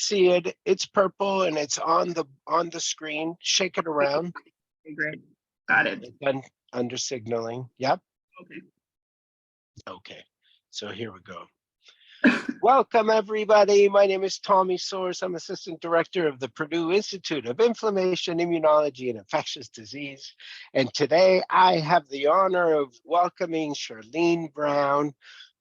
See it, it's purple and it's on the screen. Shake it around. Okay, great. Got it. It's done under signaling. Yep. Okay. Okay. So here we go. Welcome, everybody. My name is Tommy Soares. I'm Assistant Director of the Purdue Institute of Inflammation, Immunology, and Infectious Disease. And today I have the honor of welcoming Sherlene Brown,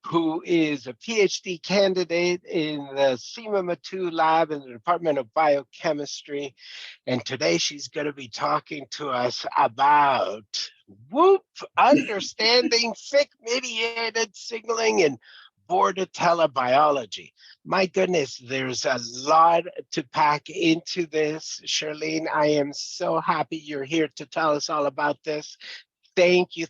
who is a PhD candidate in the CMA2 lab in the Department of Biochemistry. And today she's going to be talking to us about understanding Fic-mediated signaling and Bordetella biology. My goodness, there's a lot to pack into this. Sherlene, I am so happy you're here to tell us all about this. Thank you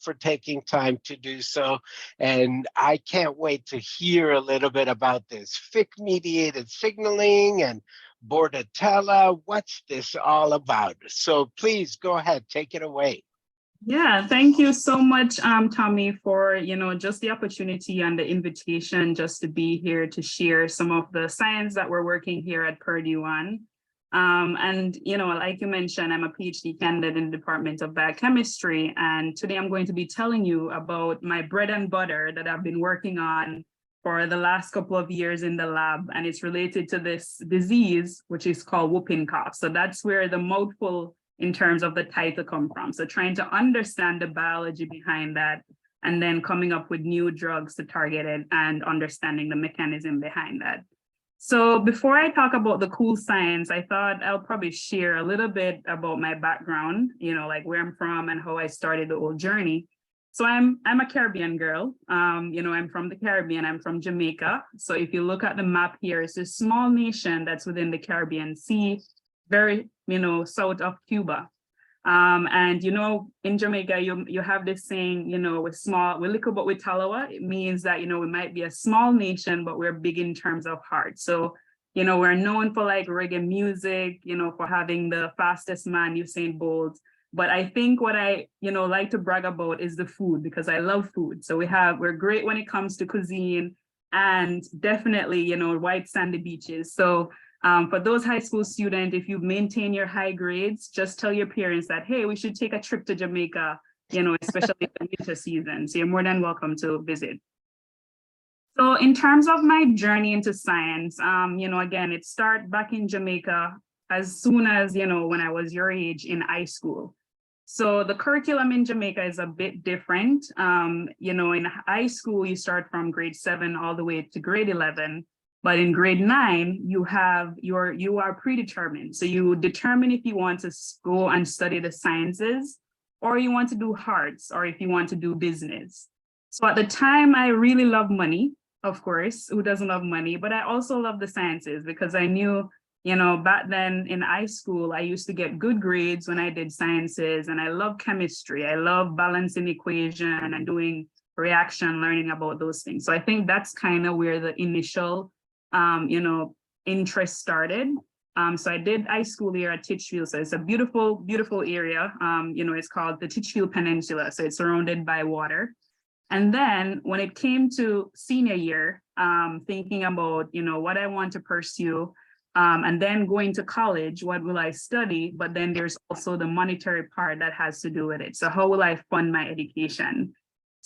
for taking time to do so. And I can't wait to hear a little bit about this Fic-mediated signaling and Bordetella. What's this all about? So please go ahead, take it away. Yeah, thank you so much, Tommy, for just the opportunity and the invitation just to be here to share some of the science that we're working here at Purdue on. And like you mentioned, I'm a PhD candidate in the Department of Biochemistry, and today I'm going to be telling you about my bread and butter that I've been working on for the last couple of years in the lab, and it's related to this disease, which is called whooping cough. So that's where the mouthful in terms of the title come from. So trying to understand the biology behind that, and then coming up with new drugs to target it and understanding the mechanism behind that. So before I talk about the cool science, I thought I'll probably share a little bit about my background, like where I'm from and how I started the whole journey. So I'm a Caribbean girl. I'm from the Caribbean, I'm from Jamaica. So if you look at the map here, it's a small nation that's within the Caribbean Sea, very, south of Cuba. And, in Jamaica, you have this saying, we're little, but we're talawa. It means that, we might be a small nation, but we're big in terms of heart. So, we're known for like reggae music, for having the fastest man, Usain Bolt. But I think what I, like to brag about is the food, because I love food. So we're great when it comes to cuisine, and definitely, white sandy beaches. So for those high school students, if you maintain your high grades, just tell your parents that, hey, we should take a trip to Jamaica, especially in the winter season. So you're more than welcome to visit. So in terms of my journey into science, again, it started back in Jamaica as soon as, when I was your age in high school. So the curriculum in Jamaica is a bit different. In high school, you start from grade 7 all the way to grade 11. But in grade 9, you are predetermined. So you determine if you want to go and study the sciences, or you want to do arts, or if you want to do business. So at the time, I really love money, of course. Who doesn't love money? But I also love the sciences, because I knew, back then in high school, I used to get good grades when I did sciences, and I love chemistry. I love balancing equation and doing reaction, learning about those things. So I think that's kind of where the initial interest started. So I did high school here at Titchfield. So it's a beautiful, beautiful area. It's called the Titchfield Peninsula. So it's surrounded by water. And then when it came to senior year, thinking about, what I want to pursue, and then going to college, what will I study? But then there's also the monetary part that has to do with it. So how will I fund my education?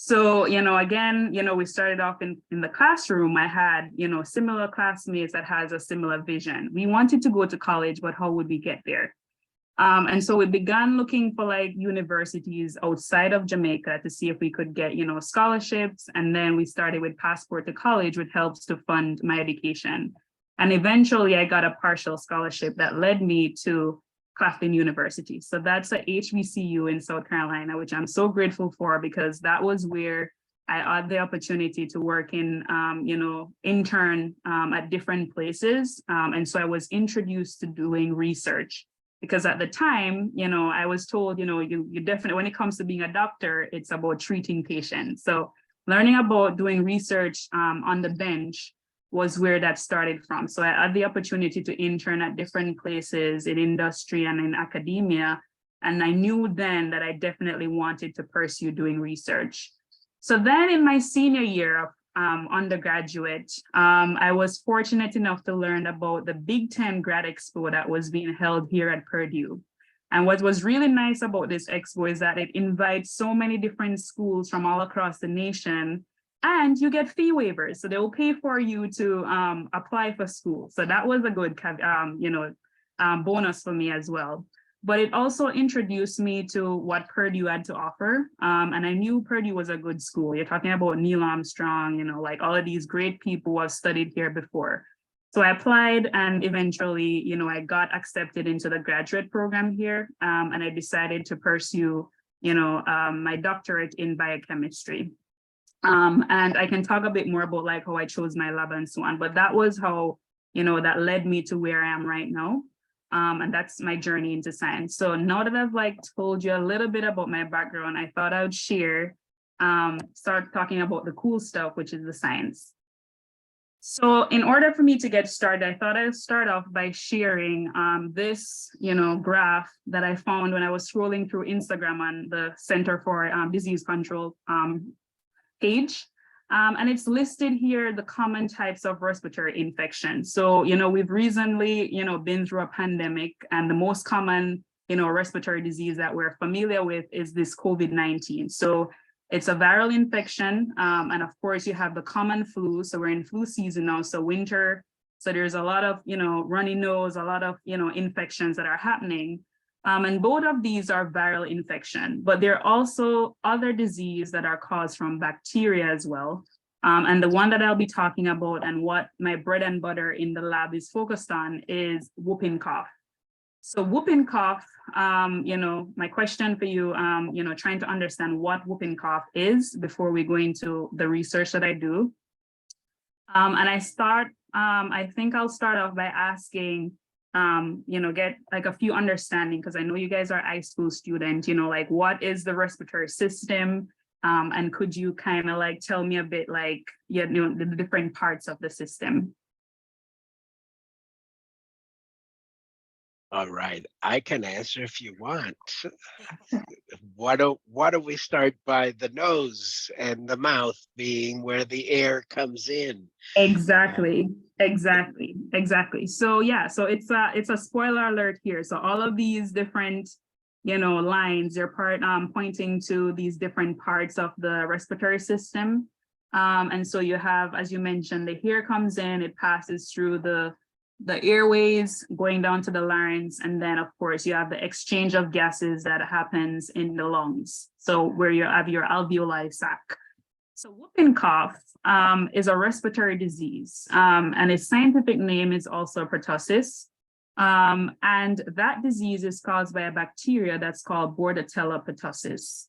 So, again, we started off in the classroom. I had, similar classmates that has a similar vision. We wanted to go to college, but how would we get there? And so we began looking for like universities outside of Jamaica to see if we could get, scholarships. And then we started with Passport to College, which helps to fund my education. And eventually I got a partial scholarship that led me to Claflin University. So that's a HBCU in South Carolina, which I'm so grateful for, because that was where I had the opportunity to work in, intern at different places. And so I was introduced to doing research, because at the time, I was told, you definitely, when it comes to being a doctor, it's about treating patients. So learning about doing research on the bench was where that started from. So I had the opportunity to intern at different places in industry and in academia. And I knew then that I definitely wanted to pursue doing research. So then in my senior year undergraduate, I was fortunate enough to learn about the Big Ten Grad Expo that was being held here at Purdue. And what was really nice about this expo is that it invites so many different schools from all across the nation, and you get fee waivers. So they will pay for you to apply for school. So that was a good, bonus for me as well. But it also introduced me to what Purdue had to offer. And I knew Purdue was a good school. You're talking about Neil Armstrong, like all of these great people who have studied here before. So I applied, and eventually, I got accepted into the graduate program here. And I decided to pursue, my doctorate in biochemistry. And I can talk a bit more about like how I chose my lab and so on, but that was how, that led me to where I am right now. And that's my journey into science. So now that I've like told you a little bit about my background, I thought I would share, start talking about the cool stuff, which is the science. So in order for me to get started, I thought I'd start off by sharing this, graph that I found when I was scrolling through Instagram on the Center for Disease Control page. And it's listed here, the common types of respiratory infection. So, we've recently, been through a pandemic, and the most common, respiratory disease that we're familiar with is this COVID-19. So it's a viral infection. And of course you have the common flu. So we're in flu season now, so winter. So there's a lot of, runny nose, a lot of, infections that are happening. And both of these are viral infection, but there are also other diseases that are caused from bacteria as well. And the one that I'll be talking about and what my bread and butter in the lab is focused on is whooping cough. So whooping cough, my question for you, trying to understand what whooping cough is before we go into the research that I do. And I think I'll start off by asking, get like a few understanding, because I know you guys are high school students, like what is the respiratory system? And could you kind of like tell me a bit like, the different parts of the system? All right, I can answer if you want. Why don't we start by the nose and the mouth being where the air comes in? Exactly. So yeah, so it's a spoiler alert here. So all of these different, lines, they're pointing to these different parts of the respiratory system. And so you have, as you mentioned, the air comes in, it passes through the airways going down to the larynx, and then of course you have the exchange of gases that happens in the lungs, so where you have your alveoli sac. So whooping cough is a respiratory disease, and its scientific name is also pertussis, and that disease is caused by a bacteria that's called Bordetella pertussis.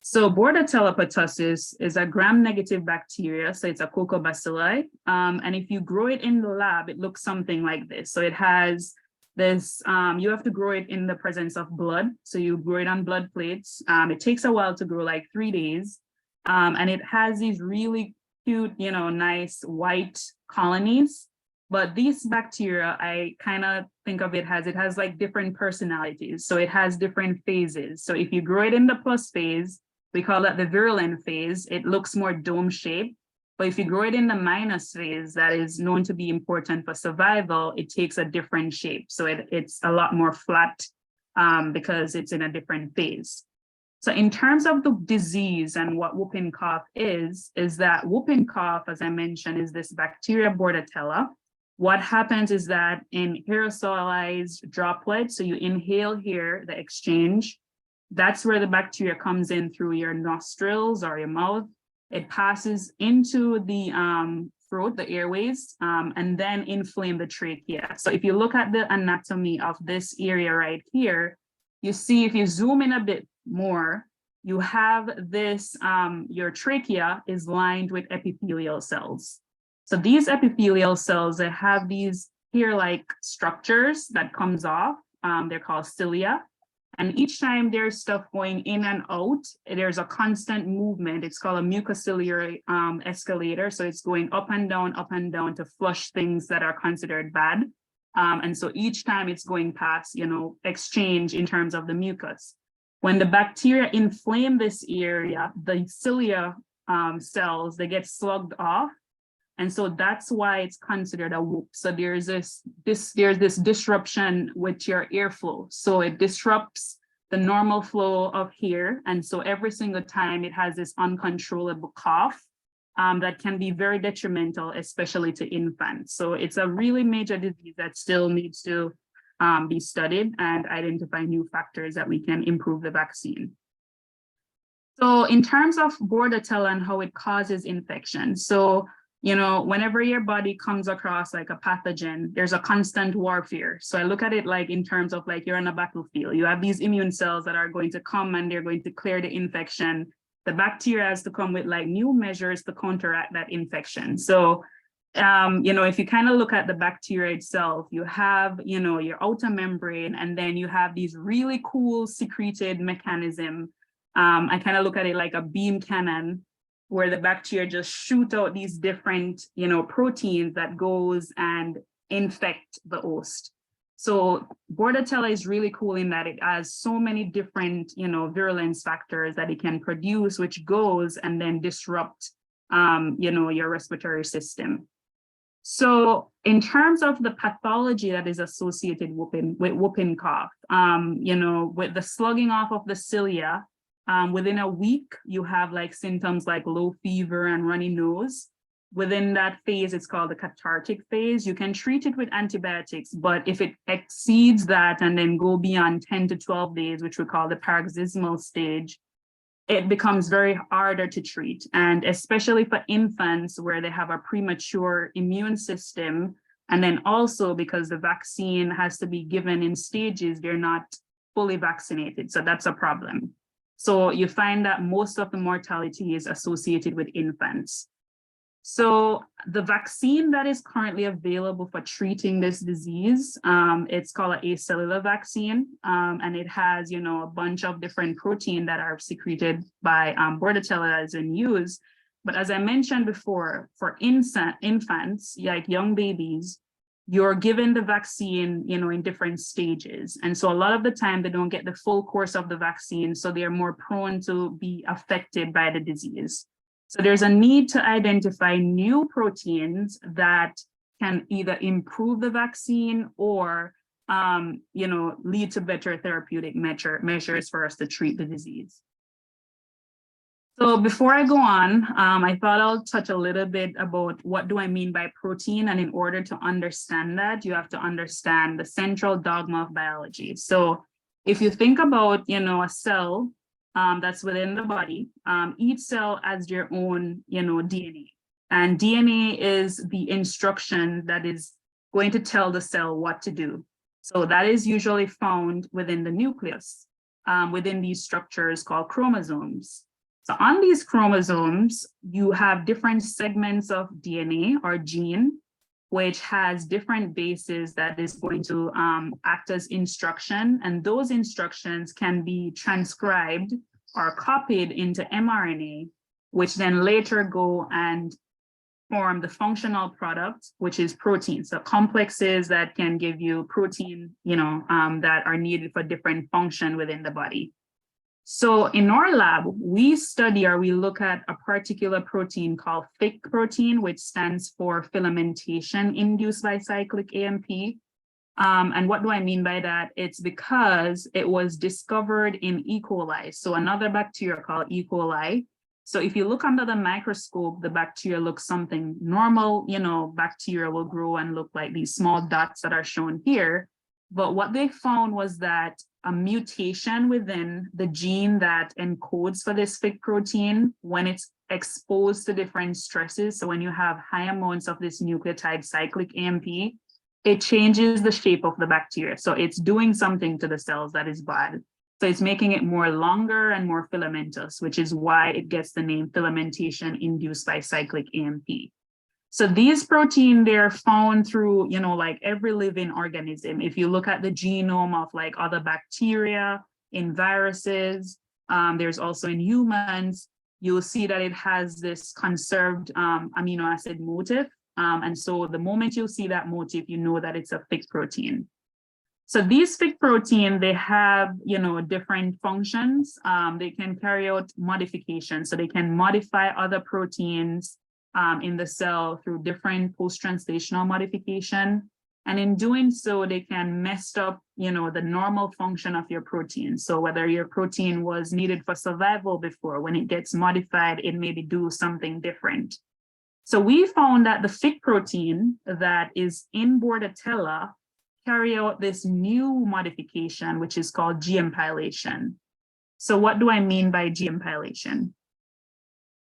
So Bordetella pertussis is a gram-negative bacteria, so it's a cocobacilli. And if you grow it in the lab, it looks something like this. So it has this, you have to grow it in the presence of blood. So you grow it on blood plates. It takes a while to grow, like 3 days. And it has these really cute, nice white colonies. But these bacteria, I kind of think of it has like different personalities. So it has different phases. So if you grow it in the plus phase, we call that the virulent phase. It looks more dome shaped. But if you grow it in the minus phase, that is known to be important for survival, it takes a different shape. So it's a lot more flat because it's in a different phase. So in terms of the disease and what whooping cough is that whooping cough, as I mentioned, is this bacteria Bordetella. What happens is that in aerosolized droplets, so you inhale here, the exchange, that's where the bacteria comes in through your nostrils or your mouth. It passes into the throat, the airways, and then inflame the trachea. So if you look at the anatomy of this area right here, you see if you zoom in a bit more, you have this, your trachea is lined with epithelial cells. So these epithelial cells, they have these hair-like structures that comes off. They're called cilia. And each time there's stuff going in and out, there's a constant movement. It's called a mucociliary escalator. So it's going up and down to flush things that are considered bad. And so each time it's going past, exchange in terms of the mucus. When the bacteria inflame this area, the cilia cells, they get slugged off. And so that's why it's considered a whoop. So there's this disruption with your airflow. So it disrupts the normal flow of air. And so every single time it has this uncontrollable cough that can be very detrimental, especially to infants. So it's a really major disease that still needs to be studied and identify new factors that we can improve the vaccine. So in terms of Bordetella and how it causes infection, so whenever your body comes across like a pathogen, there's a constant warfare. So I look at it like in terms of like you're on a battlefield. You have these immune cells that are going to come and they're going to clear the infection. The bacteria has to come with like new measures to counteract that infection. So, if you kind of look at the bacteria itself, you have, your outer membrane, and then you have these really cool secreted mechanism. I kind of look at it like a beam cannon, where the bacteria just shoot out these different, proteins that goes and infect the host. So Bordetella is really cool in that it has so many different, virulence factors that it can produce, which goes and then disrupt, your respiratory system. So in terms of the pathology that is associated with whooping cough, with the slugging off of the cilia, within a week, you have like symptoms like low fever and runny nose. Within that phase, it's called the cathartic phase. You can treat it with antibiotics, but if it exceeds that and then go beyond 10 to 12 days, which we call the paroxysmal stage, it becomes very harder to treat. And especially for infants where they have a premature immune system, and then also because the vaccine has to be given in stages, they're not fully vaccinated. So that's a problem. So you find that most of the mortality is associated with infants. So the vaccine that is currently available for treating this disease, it's called an acellular vaccine, and it has, a bunch of different protein that are secreted by Bordetella that is in use. But as I mentioned before, for infants, like young babies, you're given the vaccine, in different stages. And so a lot of the time they don't get the full course of the vaccine, so they're more prone to be affected by the disease. So there's a need to identify new proteins that can either improve the vaccine or, lead to better therapeutic measures for us to treat the disease. So before I go on, I thought I'll touch a little bit about what do I mean by protein. And in order to understand that, you have to understand the central dogma of biology. So if you think about, a cell that's within the body, each cell has their own, DNA. And DNA is the instruction that is going to tell the cell what to do. So that is usually found within the nucleus, within these structures called chromosomes. So on these chromosomes, you have different segments of DNA or gene, which has different bases that is going to act as instruction. And those instructions can be transcribed or copied into mRNA, which then later go and form the functional product, which is protein. So complexes that can give you protein, that are needed for different function within the body. So in our lab, we study or we look at a particular protein called Fic protein, which stands for filamentation induced by cyclic AMP. And what do I mean by that? It's because it was discovered in E. coli, so another bacteria called E. coli. So if you look under the microscope, the bacteria looks something normal, bacteria will grow and look like these small dots that are shown here. But what they found was that a mutation within the gene that encodes for this Fic protein, when it's exposed to different stresses, so when you have high amounts of this nucleotide cyclic AMP, it changes the shape of the bacteria. So it's doing something to the cells that is bad. So it's making it more longer and more filamentous, which is why it gets the name filamentation induced by cyclic AMP. So these proteins, they're found through, like every living organism. If you look at the genome of like other bacteria, in viruses, there's also in humans, you'll see that it has this conserved amino acid motif. And so the moment you see that motif, you know that it's a Fic protein. So these Fic protein, they have, different functions. They can carry out modifications. So they can modify other proteins in the cell through different post-translational modification. And in doing so, they can mess up, the normal function of your protein. So whether your protein was needed for survival before, when it gets modified, it maybe do something different. So we found that the Fic protein that is in Bordetella carry out this new modification, which is called G-empylation. So what do I mean by G-empylation?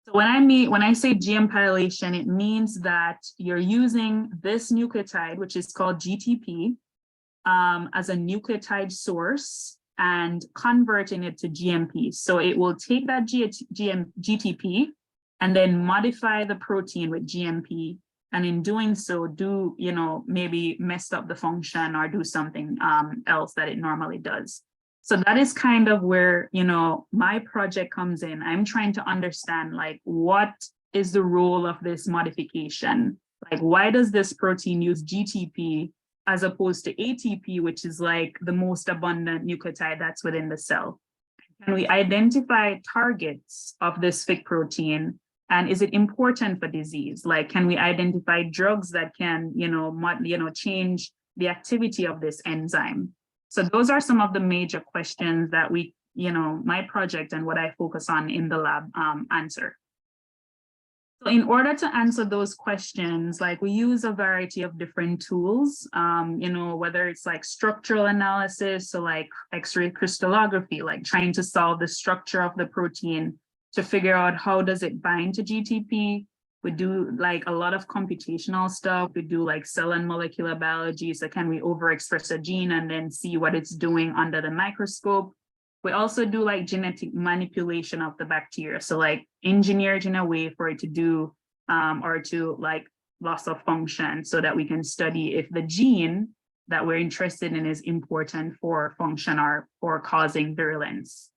So when I say G-empylation, it means that you're using this nucleotide, which is called GTP, as a nucleotide source and converting it to GMP. So it will take that GTP and then modify the protein with GMP. And in doing so, maybe mess up the function or do something else that it normally does. So that is kind of where, my project comes in. I'm trying to understand, like, what is the role of this modification? Like, why does this protein use GTP as opposed to ATP, which is like the most abundant nucleotide that's within the cell? Can we identify targets of this Fic protein? And is it important for disease? Like, can we identify drugs that can, change the activity of this enzyme? So those are some of the major questions that we, my project and what I focus on in the lab answer. So in order to answer those questions, like, we use a variety of different tools, whether it's like structural analysis, so like X-ray crystallography, like trying to solve the structure of the protein to figure out how does it bind to GTP. We do like a lot of computational stuff. We do like cell and molecular biology. So can we overexpress a gene and then see what it's doing under the microscope? We also do like genetic manipulation of the bacteria. So like engineer it in a way for it to do or to like loss of function so that we can study if the gene that we're interested in is important for function or for causing virulence.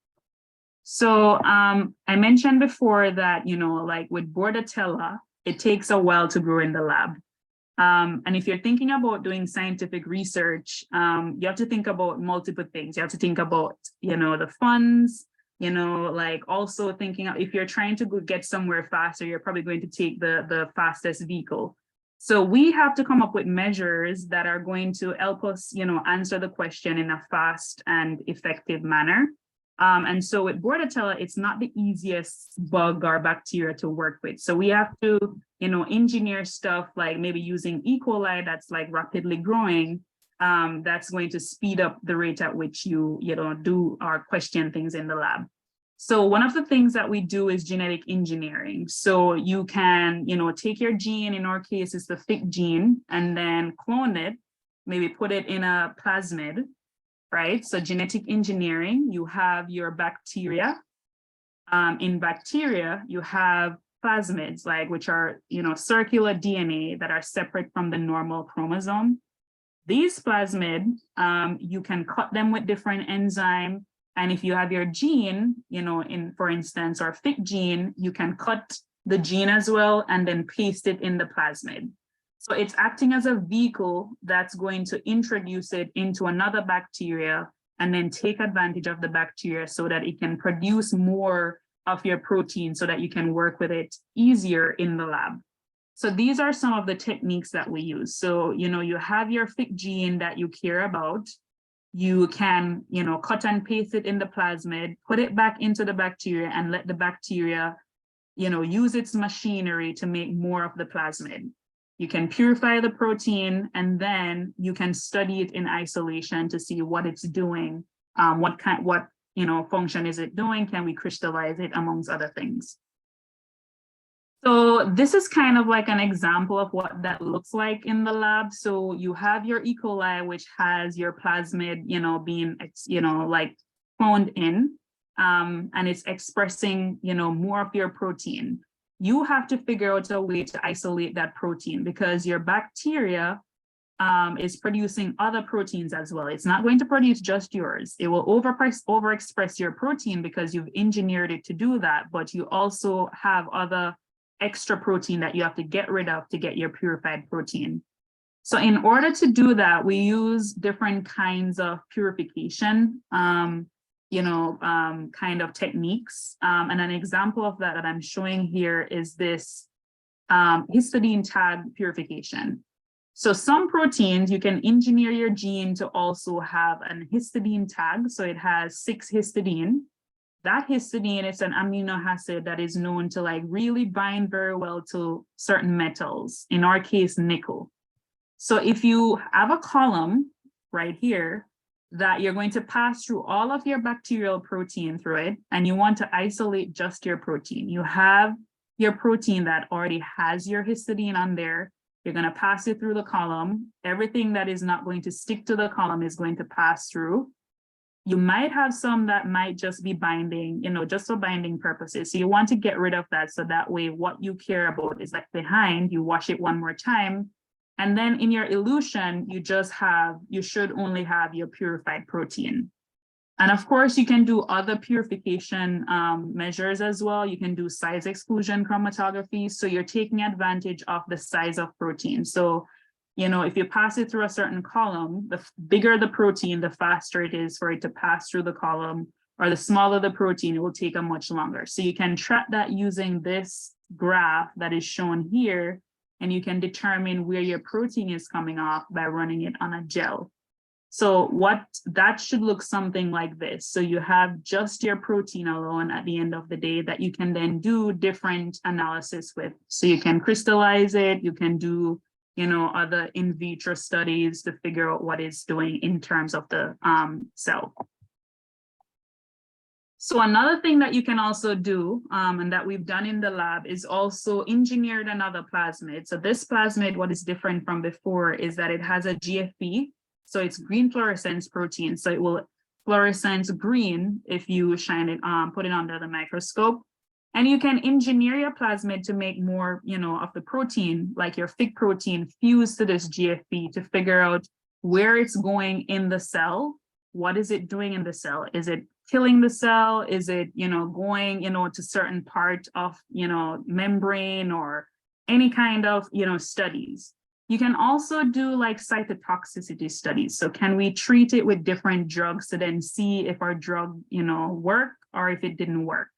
So I mentioned before that, like with Bordetella, it takes a while to grow in the lab. And if you're thinking about doing scientific research, you have to think about multiple things. You have to think about, the funds, like also thinking if you're trying to get somewhere faster, you're probably going to take the fastest vehicle. So we have to come up with measures that are going to help us, answer the question in a fast and effective manner. And so with Bordetella, it's not the easiest bug or bacteria to work with. So we have to, engineer stuff like maybe using E. coli that's like rapidly growing, that's going to speed up the rate at which you do or question things in the lab. So one of the things that we do is genetic engineering. So you can, take your gene, in our case, it's the Fic gene, and then clone it, maybe put it in a plasmid. Right? So genetic engineering, you have your bacteria. In bacteria, you have plasmids, like which are, circular DNA that are separate from the normal chromosome. These plasmid, you can cut them with different enzyme. And if you have your gene, for instance, our Fic gene, you can cut the gene as well and then paste it in the plasmid. So it's acting as a vehicle that's going to introduce it into another bacteria and then take advantage of the bacteria so that it can produce more of your protein so that you can work with it easier in the lab. So these are some of the techniques that we use. So, you have your Fic gene that you care about. You can, cut and paste it in the plasmid, put it back into the bacteria and let the bacteria, use its machinery to make more of the plasmid. You can purify the protein and then you can study it in isolation to see what it's doing, what function is it doing, can we crystallize it, amongst other things. So this is kind of like an example of what that looks like in the lab. So you have your E. coli, which has your plasmid, being, like cloned in, and it's expressing, more of your protein. You have to figure out a way to isolate that protein because your bacteria is producing other proteins as well. It's not going to produce just yours. It will overexpress your protein because you've engineered it to do that, but you also have other extra protein that you have to get rid of to get your purified protein. So in order to do that, we use different kinds of purification, kind of techniques. And an example of that I'm showing here is this histidine tag purification. So some proteins, you can engineer your gene to also have an histidine tag. So it has 6-histidine. That histidine is an amino acid that is known to like really bind very well to certain metals, in our case, nickel. So if you have a column right here that you're going to pass through all of your bacterial protein through it, and you want to isolate just your protein, you have your protein that already has your histidine on there. You're going to pass it through the column. Everything that is not going to stick to the column is going to pass through. You might have some that might just be binding, just for binding purposes. So you want to get rid of that. So that way, what you care about is like behind, you wash it one more time. And then in your elution, you should only have your purified protein. And of course, you can do other purification measures as well. You can do size exclusion chromatography. So you're taking advantage of the size of protein. So, if you pass it through a certain column, the bigger the protein, the faster it is for it to pass through the column, or the smaller the protein, it will take a much longer. So you can track that using this graph that is shown here, and you can determine where your protein is coming off by running it on a gel. So that should look something like this. So you have just your protein alone at the end of the day that you can then do different analysis with. So you can crystallize it, you can do, other in vitro studies to figure out what it's doing in terms of the cell. So another thing that you can also do, and that we've done in the lab, is also engineered another plasmid. So this plasmid, what is different from before is that it has a GFP. So it's green fluorescence protein. So it will fluorescence green if you shine it, put it under the microscope. And you can engineer your plasmid to make more, of the protein, like your Fic protein, fuse to this GFP to figure out where it's going in the cell. What is it doing in the cell? Is it killing the cell? Is it, going, to certain part of, membrane or any kind of, studies? You can also do like cytotoxicity studies. So can we treat it with different drugs to then see if our drug, worked or if it didn't work?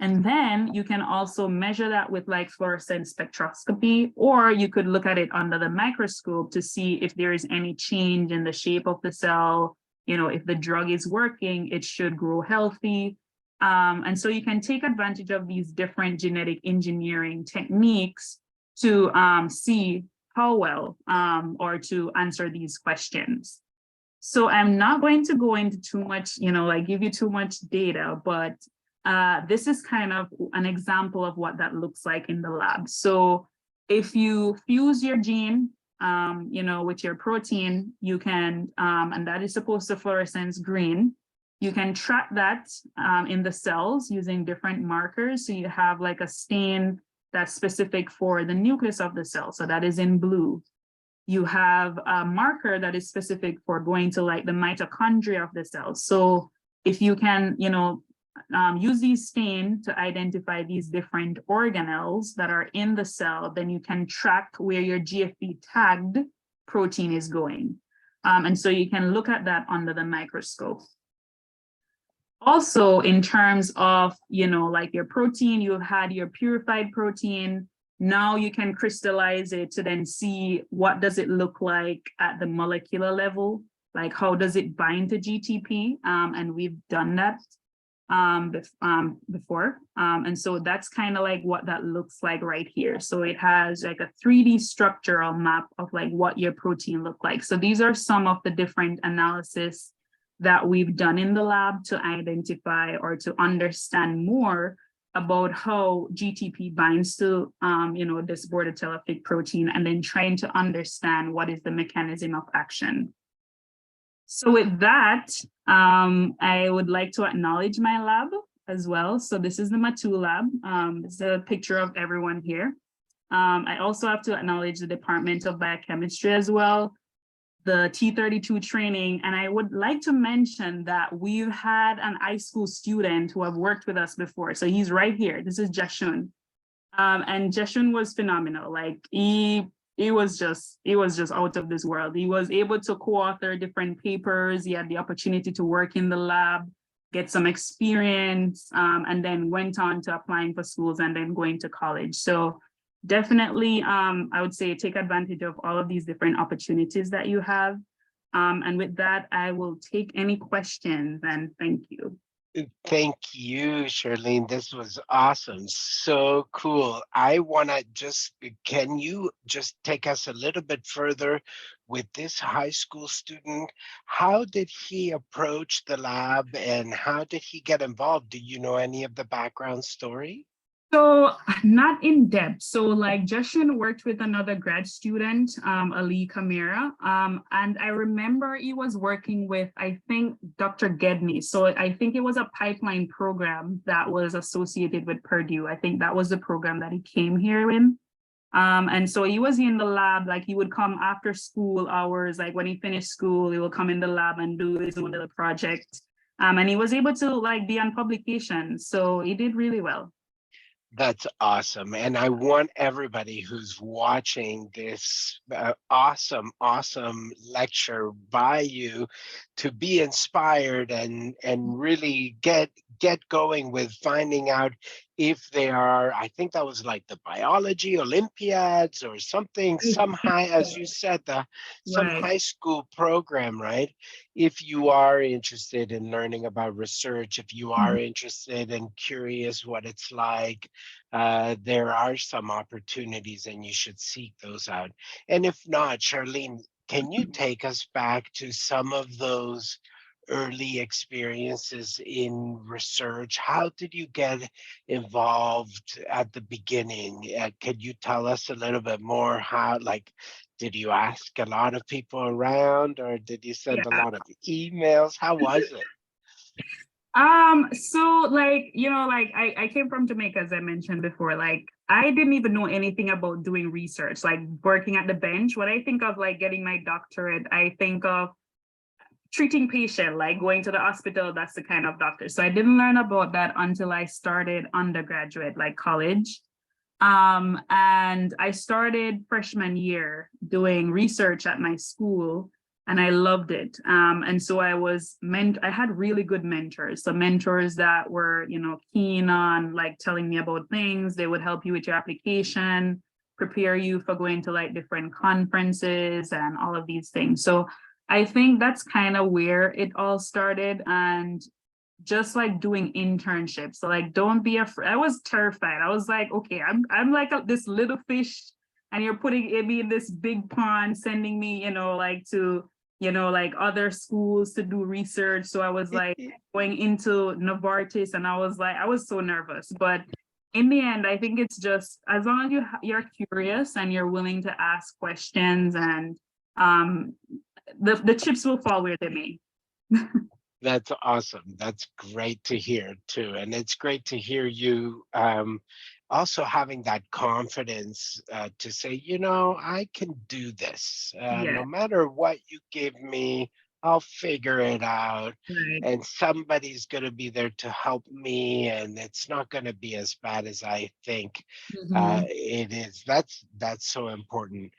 And then you can also measure that with like fluorescence spectroscopy, or you could look at it under the microscope to see if there is any change in the shape of the cell. If the drug is working, it should grow healthy. And so you can take advantage of these different genetic engineering techniques to see how well, or to answer these questions. So I'm not going to go into too much, give you too much data, but this is kind of an example of what that looks like in the lab. So if you fuse your gene, with your protein, you can, and that is supposed to fluorescence green, you can track that in the cells using different markers. So you have like a stain that's specific for the nucleus of the cell. So that is in blue. You have a marker that is specific for going to like the mitochondria of the cell. So if you can, use these stains to identify these different organelles that are in the cell, then you can track where your GFP tagged protein is going. And so you can look at that under the microscope. Also, in terms of, like your protein, you've had your purified protein. Now you can crystallize it to then see what does it look like at the molecular level, like how does it bind to GTP? And we've done that before. And so that's kind of like what that looks like right here. So it has like a 3D structural map of like what your protein look like. So these are some of the different analysis that we've done in the lab to identify or to understand more about how GTP binds to, this Bordetella Fic protein, and then trying to understand what is the mechanism of action. So with that, I would like to acknowledge my lab as well. So this is the Matu lab. It's a picture of everyone here. I also have to acknowledge the Department of Biochemistry as well, the T32 training. And I would like to mention that we've had an high school student who have worked with us before. So he's right here. This is Jeshun. And Jeshun was phenomenal. Like he it was just out of this world. He was able to co-author different papers. He had the opportunity to work in the lab, get some experience, and then went on to applying for schools and then going to college. So definitely, I would say take advantage of all of these different opportunities that you have. And with that, I will take any questions, and thank you. Thank you, Sherlene. This was awesome. So cool. I want to can you just take us a little bit further with this high school student? How did he approach the lab and how did he get involved? Do you know any of the background story? So not in depth. So like Justin worked with another grad student, Ali Kamira, and I remember he was working with, I think, Dr. Gedney. So I think it was a pipeline program that was associated with Purdue. I think that was the program that he came here in. And so he was in the lab, like he would come after school hours, like when he finished school, he would come in the lab and do his own little project. And he was able to like be on publication. So he did really well. That's awesome. And I want everybody who's watching this awesome lecture by you to be inspired and really get going with finding out if they are, I think that was like the biology Olympiads or something, some high, as you said, some high school program, right? If you are interested in learning about research, if you are interested and curious what it's like, there are some opportunities and you should seek those out. And if not, Sherlene, can you take us back to some of those early experiences in research? How did you get involved at the beginning? Could you tell us a little bit more how, like, did you ask a lot of people around or did you send a lot of emails? How was it? So like, you know, like I came from Jamaica, as I mentioned before, like I didn't even know anything about doing research, like working at the bench. When I think of like getting my doctorate, I think of treating patient, like going to the hospital, that's the kind of doctor. So I didn't learn about that until I started undergraduate, like college. And I started freshman year doing research at my school and I loved it. And so I had really good mentors. So mentors that were, you know, keen on like telling me about things. They would help you with your application, prepare you for going to like different conferences and all of these things. So I think that's kind of where it all started, and just like doing internships. So like, don't be afraid. I was terrified. I was like, okay, I'm like this little fish and you're putting me in this big pond, sending me, you know, like to, you know, like other schools to do research. So I was like going into Novartis and I was so nervous. But in the end, I think it's just as long as you're curious and you're willing to ask questions, and the chips will fall where they may. That's awesome. That's great to hear too. And it's great to hear you also having that confidence to say, you know, I can do this. No matter what you give me, I'll figure it out. Right. And somebody's going to be there to help me. And it's not going to be as bad as I think it is. That's so important.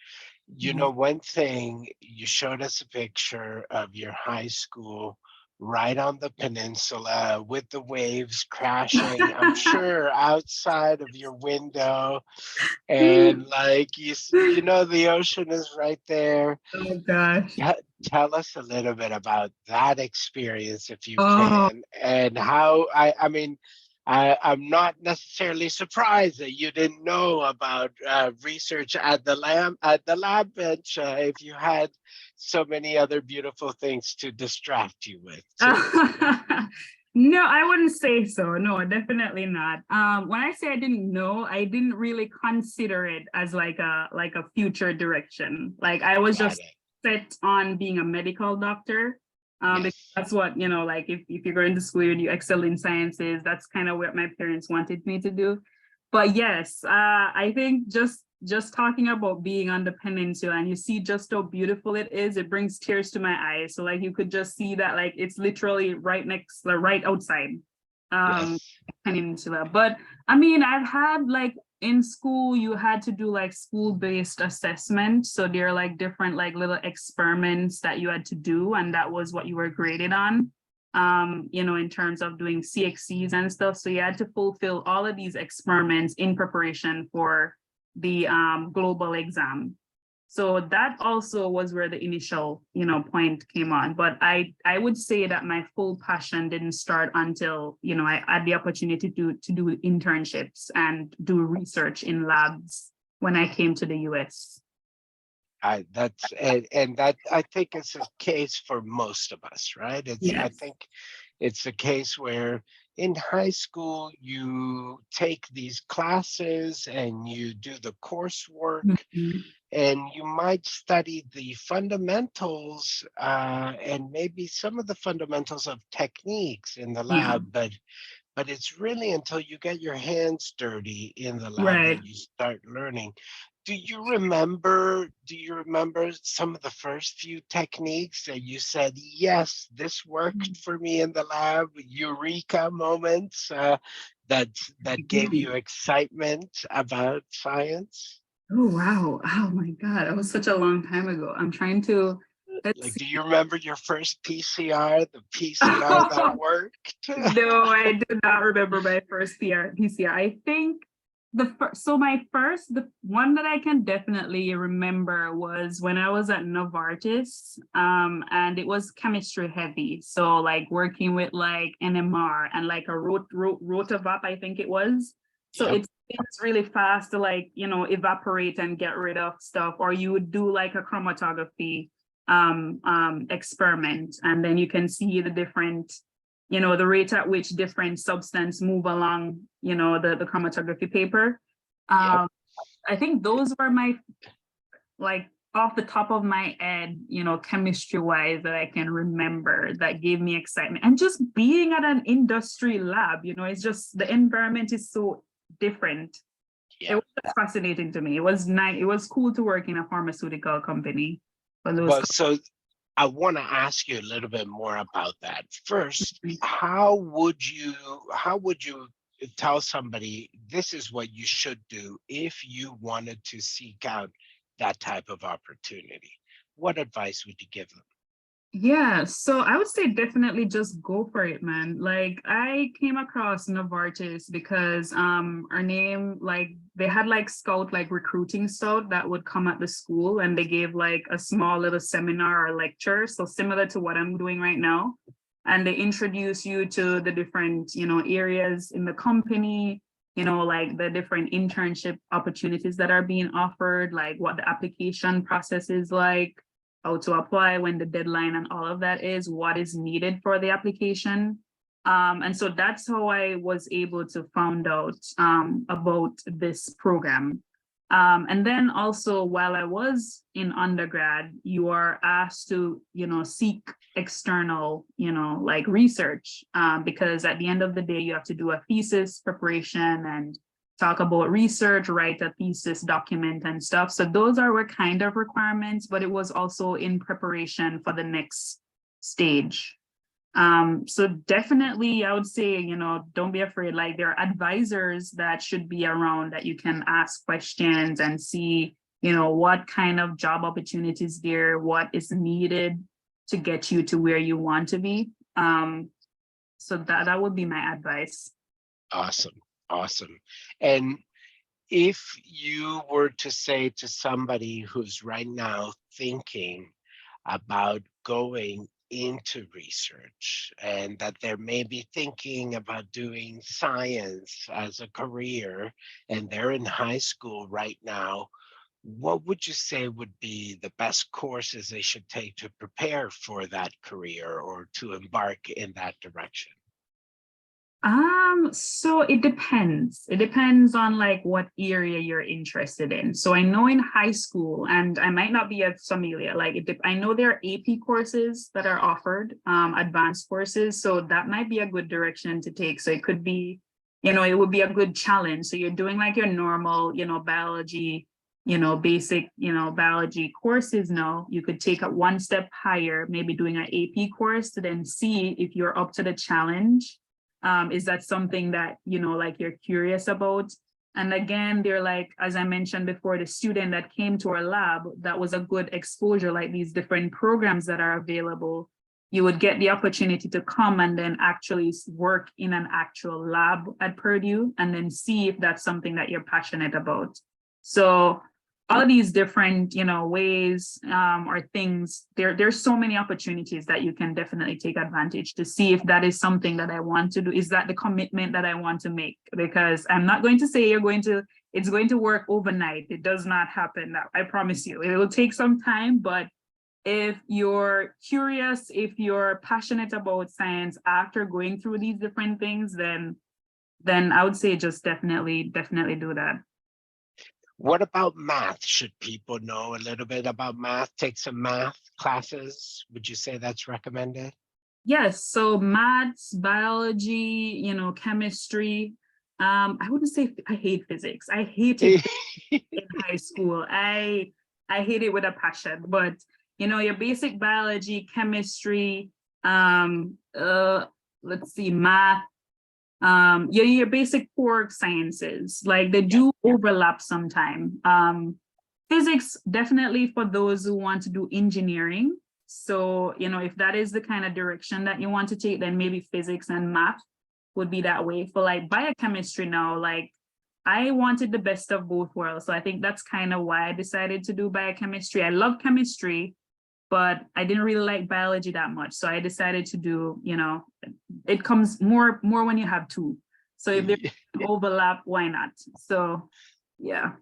You know, one thing, you showed us a picture of your high school right on the peninsula with the waves crashing, I'm sure outside of your window. And like, you know, the ocean is right there. Oh gosh. Tell us a little bit about that experience if you can, and how, I mean, I'm not necessarily surprised that you didn't know about research at the lab bench if you had so many other beautiful things to distract you with too. No, I wouldn't say so. No, definitely not. When I say I didn't know, I didn't really consider it as like a future direction. Like I was just set on being a medical doctor. Because that's what, you know, like if you're going to school and you excel in sciences, that's kind of what my parents wanted me to do. But yes, I think just talking about being on the peninsula and you see just how beautiful it is, it brings tears to my eyes. So like you could just see that like it's literally right outside peninsula. But I mean, I've had like in school, you had to do like school-based assessment. So there are like different like little experiments that you had to do, and that was what you were graded on, in terms of doing CXCs and stuff. So you had to fulfill all of these experiments in preparation for the global exam. So that also was where the initial, point came on. But I would say that my full passion didn't start until, I had the opportunity to do internships and do research in labs when I came to the US. That's and that I think is a case for most of us, right? I Yes. think it's a case where in high school you take these classes and you do the coursework, Mhm. and you might study the fundamentals and maybe some of the fundamentals of techniques in the Yeah, lab, but it's really until you get your hands dirty in the lab right. that you start learning. Do you remember some of the first few techniques that you said, yes, this worked for me in the lab, eureka moments that gave you excitement about science? Oh, wow. Oh my God. That was such a long time ago. I'm trying to, let's Like, see. do you remember your first PCR, the PCR that worked? No, I do not remember my first PCR. I think the one that I can definitely remember was when I was at Novartis, and it was chemistry heavy. So like working with like NMR and like a rotavap, I think it was. So Yep. it's really fast to like, evaporate and get rid of stuff, or you would do like a chromatography experiment, and then you can see the different, the rate at which different substance move along, the chromatography paper. Yep. I think those were my, like, off the top of my head, chemistry wise, that I can remember that gave me excitement. And just being at an industry lab, it's just the environment is so different. It Yeah. was fascinating to me. It was nice. It was cool to work in a pharmaceutical company. For those. Well, so I want to ask you a little bit more about that. First, how would you tell somebody this is what you should do if you wanted to seek out that type of opportunity? What advice would you give them? Yeah, so I would say definitely just go for it, man. Like I came across Novartis because our name, like they had like scout, like recruiting scout that would come at the school, and they gave like a small little seminar or lecture, so similar to what I'm doing right now. And they introduce you to the different, areas in the company, like the different internship opportunities that are being offered, like what the application process is like, how to apply, when the deadline and all of that is, what is needed for the application. And so that's how I was able to find out about this program. And then also while I was in undergrad, you are asked to, seek external, like research, because at the end of the day, you have to do a thesis preparation and talk about research, write a thesis document and stuff. So those are what kind of requirements, but it was also in preparation for the next stage. So definitely I would say, don't be afraid. Like there are advisors that should be around that you can ask questions and see, what kind of job opportunities there, what is needed to get you to where you want to be. So that would be my advice. Awesome. Awesome. And if you were to say to somebody who's right now thinking about going into research and that they're maybe thinking about doing science as a career and they're in high school right now, what would you say would be the best courses they should take to prepare for that career or to embark in that direction? So it depends. It depends on like what area you're interested in. So I know in high school, and I might not be as familiar, like I know there are AP courses that are offered, advanced courses. So that might be a good direction to take. So it could be, it would be a good challenge. So you're doing like your normal, biology, basic, biology courses. Now you could take it one step higher, maybe doing an AP course to then see if you're up to the challenge. Is that something that, like you're curious about? And again, they're like, as I mentioned before, the student that came to our lab, that was a good exposure, like these different programs that are available. You would get the opportunity to come and then actually work in an actual lab at Purdue and then see if that's something that you're passionate about. So all of these different, ways or things, there's so many opportunities that you can definitely take advantage to see if that is something that I want to do. Is that the commitment that I want to make? Because I'm not going to say it's going to work overnight. It does not happen. I promise you. It will take some time, but if you're curious, if you're passionate about science after going through these different things, then I would say just definitely do that. What about math? Should people know a little bit about math? Take some math classes? Would you say that's recommended? Yes, so maths, biology, chemistry. I wouldn't say I hate physics. I hated physics in high school. I hate it with a passion, but your basic biology, chemistry, let's see, math, your basic core sciences, like they do overlap sometime. Physics, definitely for those who want to do engineering. So, if that is the kind of direction that you want to take, then maybe physics and math would be that way. For like biochemistry now, like I wanted the best of both worlds. So I think that's kind of why I decided to do biochemistry. I love chemistry, but I didn't really like biology that much. So I decided to do, it comes more when you have two. So if there's overlap, why not? So yeah.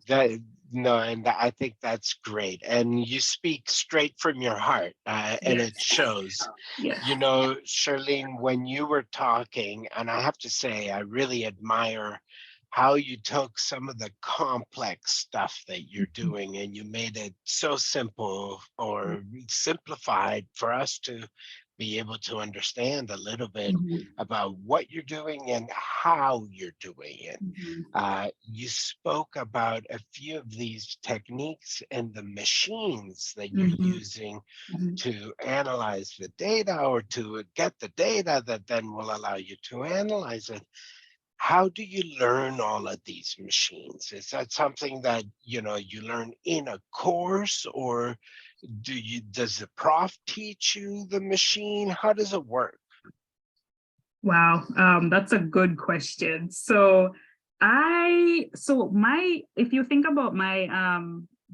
And I think that's great. And you speak straight from your heart, and it shows. Yes. Sherlene, when you were talking, and I have to say, I really admire how you took some of the complex stuff that you're doing and you made it so simple or simplified for us to be able to understand a little bit about what you're doing and how you're doing it. You spoke about a few of these techniques and the machines that you're using to analyze the data or to get the data that then will allow you to analyze it. How do you learn all of these machines? Is that something that you learn in a course, or does the prof teach you the machine? How does it work? Wow, that's a good question. So if you think about my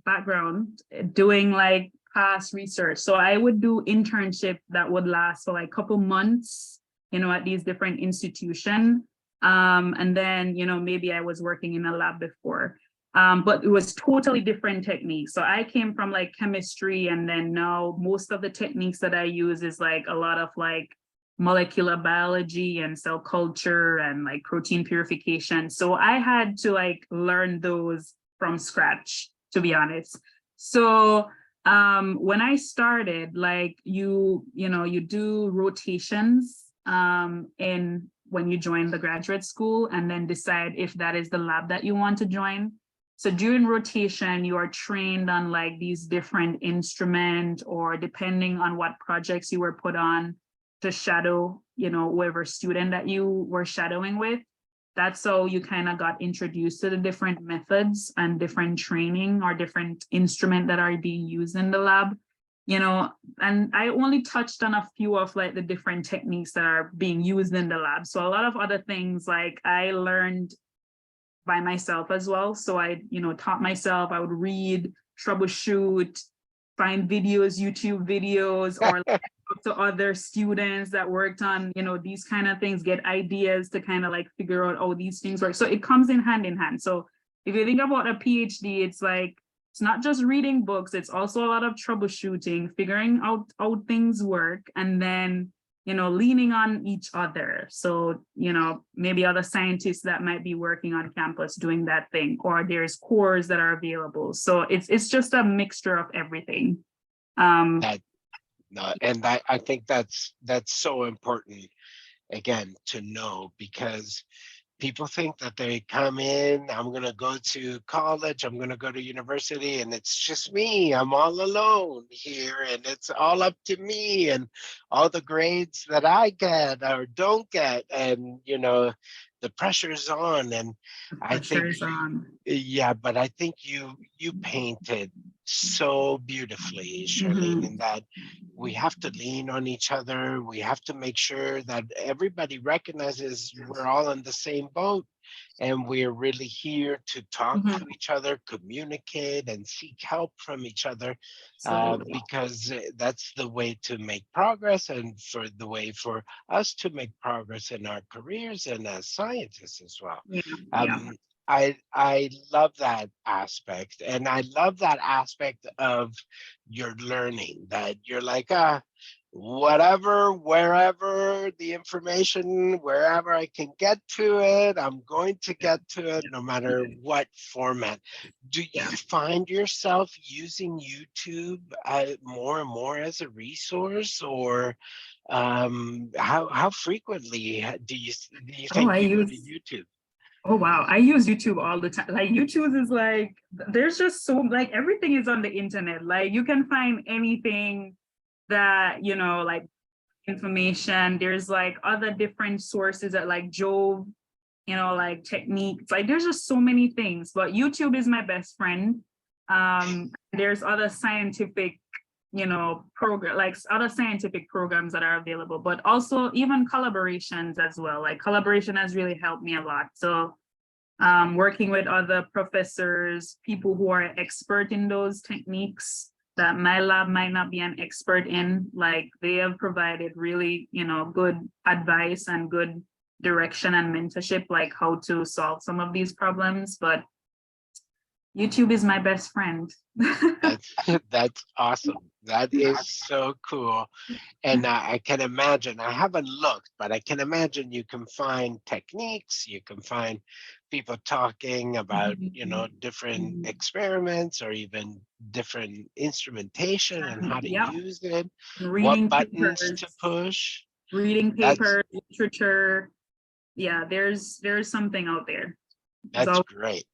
background doing like past research, so I would do internship that would last for like a couple months, at these different institutions. And then, maybe I was working in a lab before, but it was totally different techniques. So I came from like chemistry, and then now most of the techniques that I use is like a lot of like molecular biology and cell culture and like protein purification. So I had to like learn those from scratch, to be honest. So when I started, like you do rotations when you join the graduate school, and then decide if that is the lab that you want to join. So during rotation, you are trained on like these different instruments, or depending on what projects you were put on, to shadow, whoever student that you were shadowing with. That's how you kind of got introduced to the different methods and different training or different instruments that are being used in the lab. And I only touched on a few of like the different techniques that are being used in the lab. So a lot of other things like I learned by myself as well. So I, taught myself. I would read, troubleshoot, find videos, YouTube videos, or like talk to other students that worked on, these kind of things, get ideas to kind of like figure out how these things work. So it comes in hand. So if you think about a PhD, it's like, it's not just reading books, it's also a lot of troubleshooting, figuring out how things work, and then, leaning on each other. So, maybe other scientists that might be working on campus doing that thing, or there's cores that are available. So it's just a mixture of everything. And I think that's so important, again, to know, because people think that they come in, I'm going to go to college, I'm going to go to university, and it's just me. I'm all alone here, and it's all up to me and all the grades that I get or don't get. And, the pressure's on. And The I pressure think, is on. yeah, but I think you painted so beautifully, Sherlene, Mhm. in that we have to lean on each other. We have to make sure that everybody recognizes we're all in the same boat, and we're really here to talk Mhm. to each other, communicate, and seek help from each other, Absolutely. because that's the way to make progress, and for the way for us to make progress in our careers and as scientists as well. Yeah. Yeah. Um, I love that aspect, and I love that aspect of your learning, that you're like, whatever, wherever the information, wherever I can get to it, I'm going to get to it, no matter what format. Do you Yeah. find yourself using YouTube more and more as a resource, or how frequently do you Oh, think I you go to use YouTube? Oh wow, I use YouTube all the time. Like YouTube is like, there's just so like everything is on the internet. Like you can find anything that, like information. There's like other different sources that like Jove, like techniques. Like there's just so many things. But YouTube is my best friend. There's other scientific program, like other scientific programs that are available, but also even collaborations as well. Like collaboration has really helped me a lot. So working with other professors, people who are expert in those techniques that my lab might not be an expert in, like they have provided really, good advice and good direction and mentorship, like how to solve some of these problems. But YouTube is my best friend. That's that's awesome. That is so cool. And I can imagine, I haven't looked, but I can imagine you can find techniques, you can find people talking about, different experiments or even different instrumentation and how to Yeah, use it, what reading buttons to papers, push. reading That's papers, literature. Yeah, there's something out there. that's So great.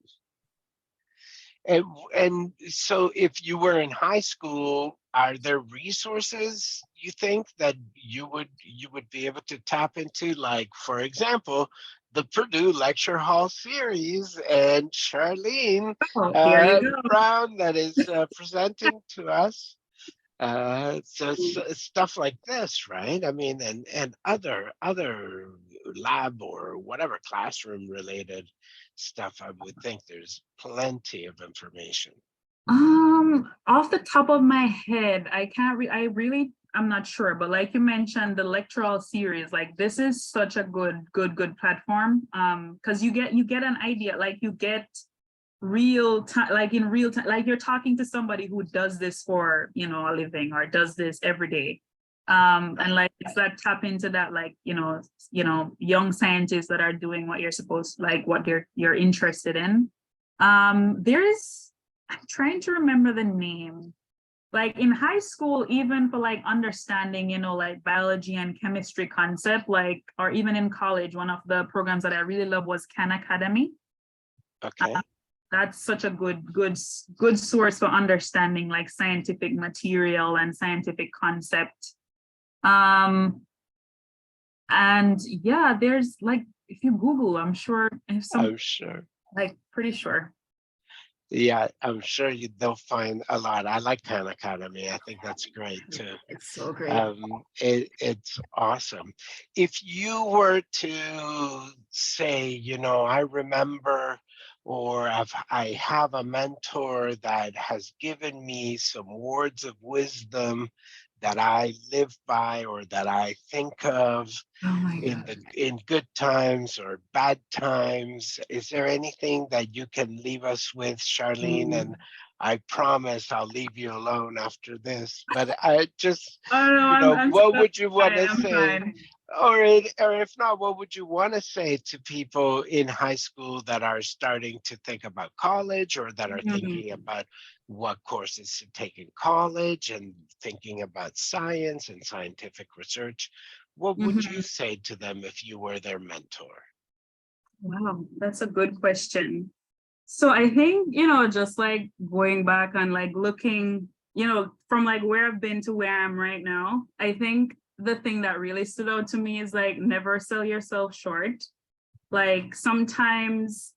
And so if you were in high school, are there resources you think that you would be able to tap into? Like, for example, the Purdue Lecture Hall series and Sherlene there you go. Brown that is presenting to us. So stuff like this, right? I mean, and other lab or whatever classroom related stuff, I would think there's plenty of information. Off the top of my head, I can't I'm not sure, but like you mentioned, the lectural series, like this is such a good platform. Because you get an idea, like you get real time, like in real time, like you're talking to somebody who does this for, a living or does this every day. And like it's that tap into that, like, young scientists that are doing what you're supposed, like what you're interested in. There's I'm trying to remember the name. Like in high school, even for like understanding, like biology and chemistry concept, like, or even in college, one of the programs that I really love was Khan Academy. Okay. That's such a good source for understanding like scientific material and scientific concept. Um, and yeah, there's like, if you Google, I'm sure if some, I'm sure. like pretty sure. Yeah, I'm sure they'll find a lot. I like Khan Academy. I think that's great too. It's so great. It's awesome. If you were to say, I remember, or I have a mentor that has given me some words of wisdom that I live by or that I think of Oh my in God. good times or bad times, is there anything that you can leave us with, Sherlene? And Mm. I promise I'll leave you alone after this, but I just, Oh no, I'm what so would you want fine. to I'm say? fine. Or if not, what would you want to say to people in high school that are starting to think about college, or that are thinking Mhm. about what courses to take in college and thinking about science and scientific research? What would you Mhm. say to them if you were their mentor? Wow, that's a good question. So I think, just like going back and like looking, from like where I've been to where I am right now, I think the thing that really stood out to me is like never sell yourself short. Like sometimes,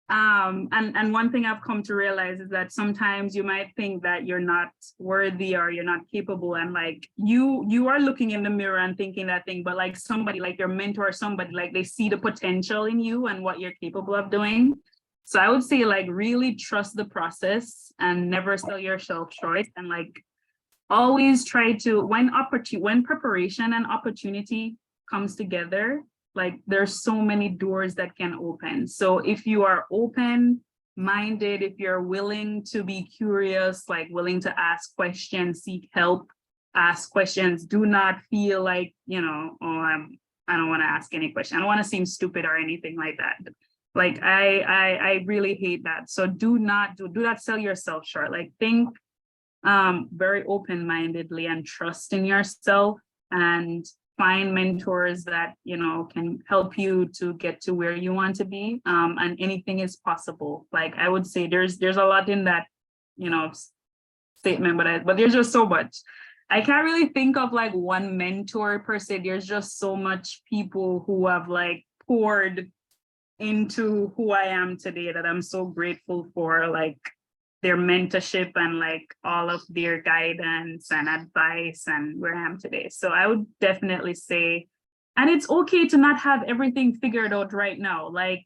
and one thing I've come to realize is that sometimes you might think that you're not worthy or you're not capable, and like you are looking in the mirror and thinking that thing, but like somebody like your mentor or somebody, like they see the potential in you and what you're capable of doing. So I would say like really trust the process and never sell yourself short, and like always try to, when preparation and opportunity comes together, like there's so many doors that can open. So if you are open minded, if you're willing to be curious, like willing to ask questions, seek help, ask questions, do not feel like, I don't want to ask any question, I don't want to seem stupid or anything like that. Like I really hate that. So do not sell yourself short. Like think very open-mindedly and trust in yourself, and find mentors that can help you to get to where you want to be, and anything is possible. Like I would say there's a lot in that statement, but there's just so much. I can't really think of like one mentor per se. There's just so much people who have like poured into who I am today that I'm so grateful for, like their mentorship and like all of their guidance and advice and where I am today. So I would definitely say, and it's okay to not have everything figured out right now. Like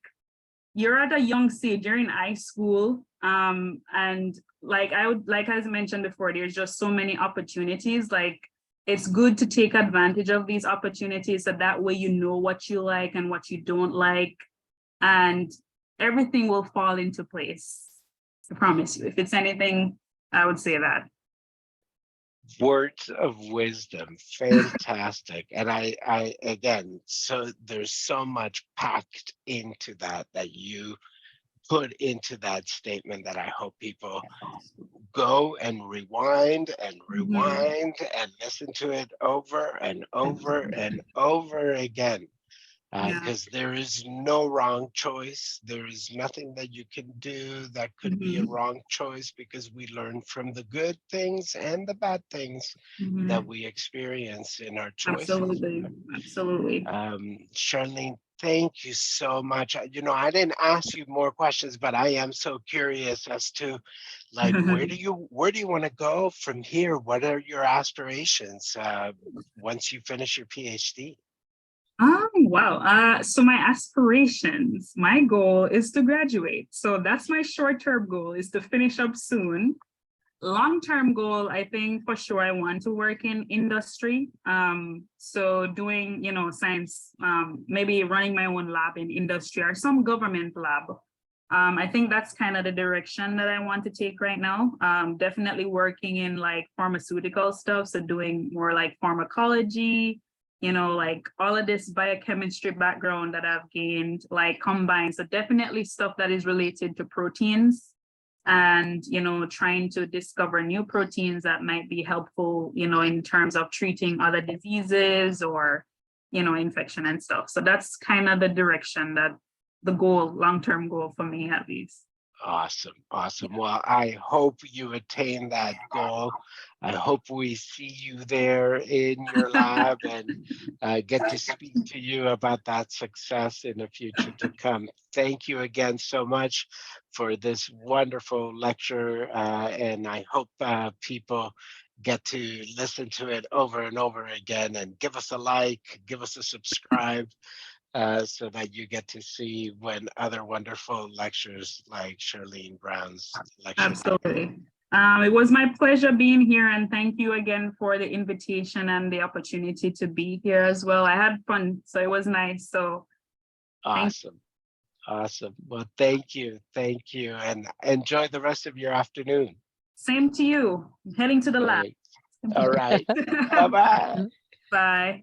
you're at a young stage, you're in high school, and like as I mentioned before, there's just so many opportunities. Like it's good to take advantage of these opportunities, so that way you know what you like and what you don't like, and everything will fall into place. I promise you. If it's anything, I would say that. Words of wisdom, fantastic. And I again, so there's so much packed into that you put into that statement, that I hope people go and rewind and rewind and listen to it over and over and over again. Because there is no wrong choice. There is nothing that you can do that could be a wrong choice, because we learn from the good things and the bad things that we experience in our choices. Absolutely. Sherlene, thank you so much. I didn't ask you more questions, but I am so curious as to like, where do you want to go from here? What are your aspirations once you finish your PhD? Wow. So my aspirations, my goal is to graduate. So that's my short-term goal, is to finish up soon. Long-term goal, I think for sure I want to work in industry. So doing, science, maybe running my own lab in industry or some government lab. I think that's kind of the direction that I want to take right now. Definitely working in like pharmaceutical stuff. So doing more like pharmacology, like all of this biochemistry background that I've gained, like combined. So definitely stuff that is related to proteins, and, trying to discover new proteins that might be helpful, in terms of treating other diseases or, infection and stuff. So that's kind of the direction that the goal, long-term goal for me at least. Awesome. Well, I hope you attain that goal. I hope we see you there in your lab and get to speak to you about that success in the future to come. Thank you again so much for this wonderful lecture, and I hope people get to listen to it over and over again, and give us a like, give us a subscribe. So that you get to see when other wonderful lectures like Sherlene Brown's lecture. Absolutely. It was my pleasure being here, and thank you again for the invitation and the opportunity to be here as well. I had fun, so it was nice. So awesome. Well, thank you, and enjoy the rest of your afternoon. Same to you. I'm heading to the lab. All right. Bye-bye. Bye.